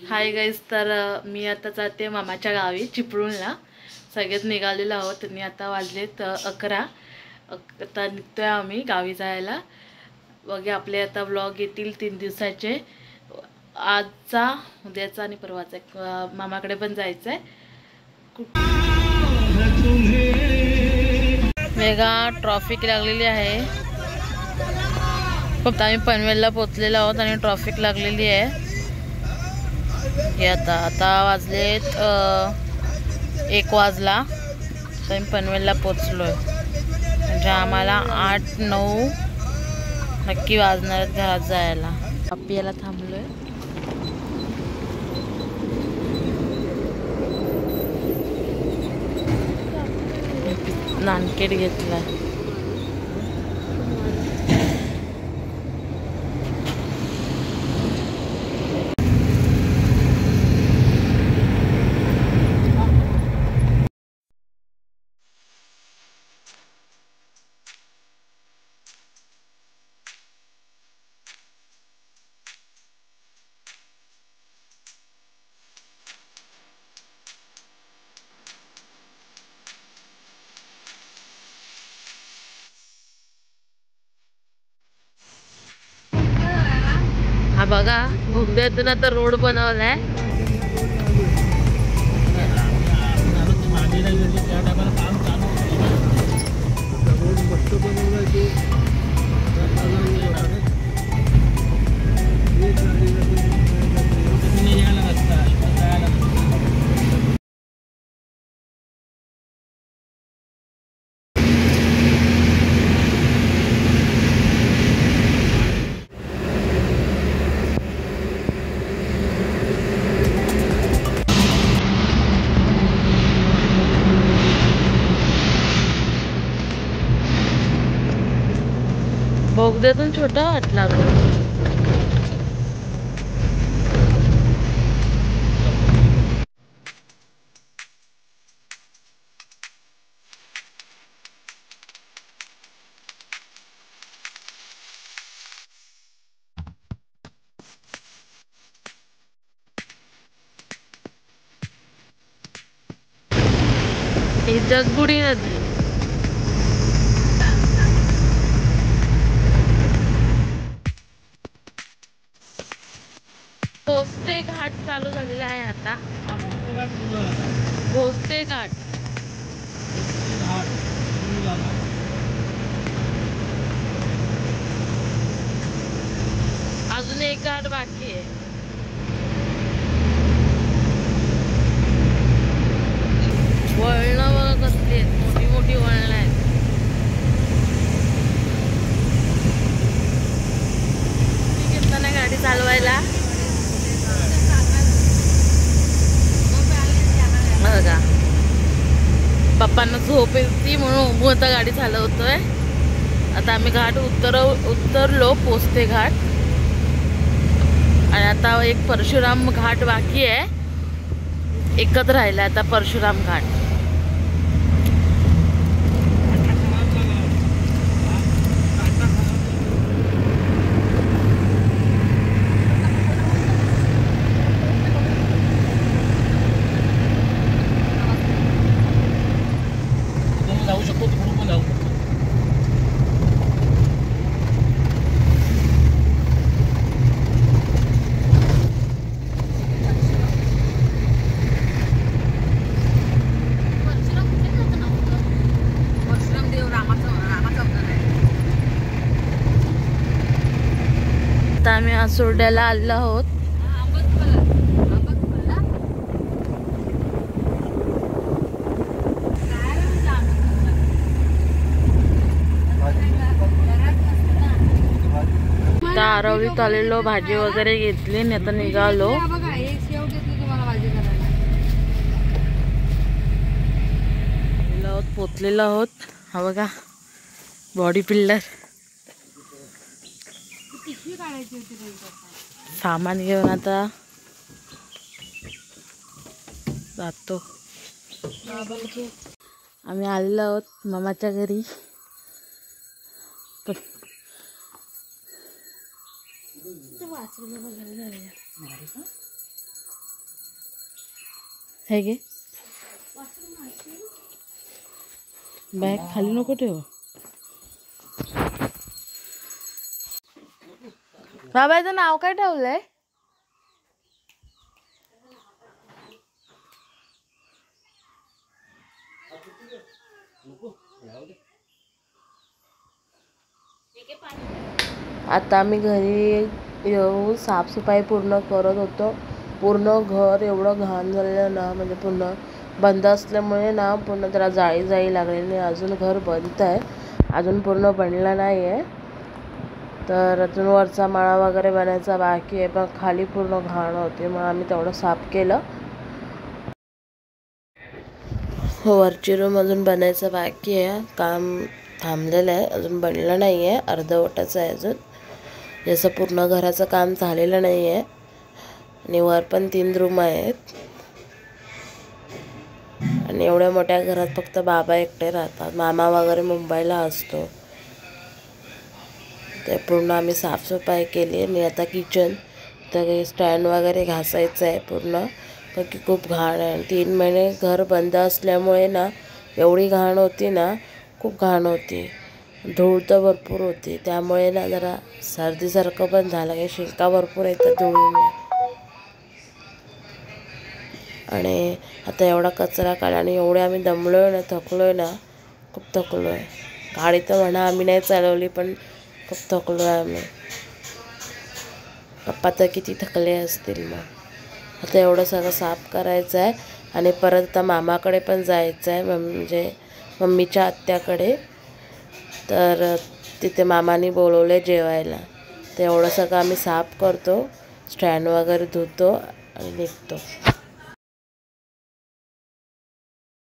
Hi guys, तर मी आता जाते मामाच्या गावी चिपळूणला. सगळेच निघालेलो आहोत. त्यांनी आता वाजलेत 11. आता निघतोय आम्ही गावी जायला. बघे आपले आता व्लॉग येतील 3 दिवसाचे, आजचा, उद्याचा आणि परवाचा. मामाकडे पण जायचं आहे. मेगा ट्रॉफिक लागलेली आहे. फक्त आम्ही पनवेलला पोचलेलो आहोत आणि ट्रॉफिक लागलेली आहे. हे आता वाजलेत 1 वाजला. तर आम्ही पनवेलला पोचलोय. म्हणजे आम्हाला 8-9 नक्की वाजणार आहेत घरात जायला. याला थांबलोय. नानकेट घेतला. हा बघा, भोगद्यातून आता रोड बनवलाय. बोगद्यातून छोटा वाटला. ही जगबुडी नदी. भोसले घाट चालू झालेला आहे आता. भोसले घाट. अजून एक घाट बाकी आहे. वळणं बघा कसली आहेत, मोठी मोठी वळणं आहेत. घेतला ना गाडी चालवायला. बघा, पप्पांना झोप येते म्हणून आता गाडी चालवतोय. आता आम्ही घाट उतरलो, पोचते घाट. आणि आता एक परशुराम घाट बाकी आहे. एकच राहिला आता परशुराम घाट. आता आम्ही आसोर्ड्याला आलो आहोत. आता आरवलीत आलेलो, भाजी वगैरे घेतली आणि आता निघालो. पोचलेलो आहोत. हा बघा, बॉडी बिल्डर. सामान घेऊन आता जातो. आम्ही आलेलो आहोत मामाच्या घरी. हे घे, बॅग खाली नको ठेव. बाबाचं नाव काय ठेवलंय? आता आम्ही घरी येऊन साफसफाई पूर्ण करत होतो. पूर्ण घर एवढं घाण झालेलं ना, म्हणजे पूर्ण बंद असल्यामुळे ना पूर्ण त्याला जाळी लागलेली. अजून घर बंद आहे, अजून पूर्ण बनलं नाही आहे. तर अजून वरचा माळा वगैरे बनायचा बाकी आहे, पण खाली पूर्ण घाण होते, मग आम्ही तेवढं साफ केलं. वरची रूम अजून बनायचं बाकी आहे, काम थांबलेलं आहे, अजून बनलं नाही आहे, अर्धवटच आहे अजून. जसं पूर्ण घराचं काम झालेलं नाही आहे. आणि वर पण 3 रूम आहेत. आणि एवढ्या मोठ्या घरात फक्त बाबा एकटे राहतात, मामा वगैरे मुंबईला असतो. ते पूर्ण आम्ही साफसफाई केली. आणि आता किचन तर स्टँड वगैरे घासायचं आहे पूर्ण, पण की खूप घाण आहे. 3 महिने घर बंद असल्यामुळे ना एवढी घाण होती ना, खूप घाण होती. धूळ तर भरपूर होती, त्यामुळे ना जरा सर्दीसारखं पण झालं, की शिंका भरपूर येतात धुळीने. आणि आता एवढा कचरा काढला आणि एवढे आम्ही दमलो आहे ना, थकलो आहे ना, खूप थकलो आहे. गाडी तर म्हणा आम्ही नाही चालवली, पण खूप थकलो आहे आम्ही. पप्पा तर किती थकले असतील. मग आता एवढं सगळं साफ करायचं आहे. आणि परत आता मामाकडे पण जायचं आहे, म्हणजे मम्मीच्या आत्याकडे. तर तिथे मामाने बोलवले जेवायला. तर एवढं सगळं आम्ही साफ करतो, स्टँड वगैरे धुतो आणि निघतो.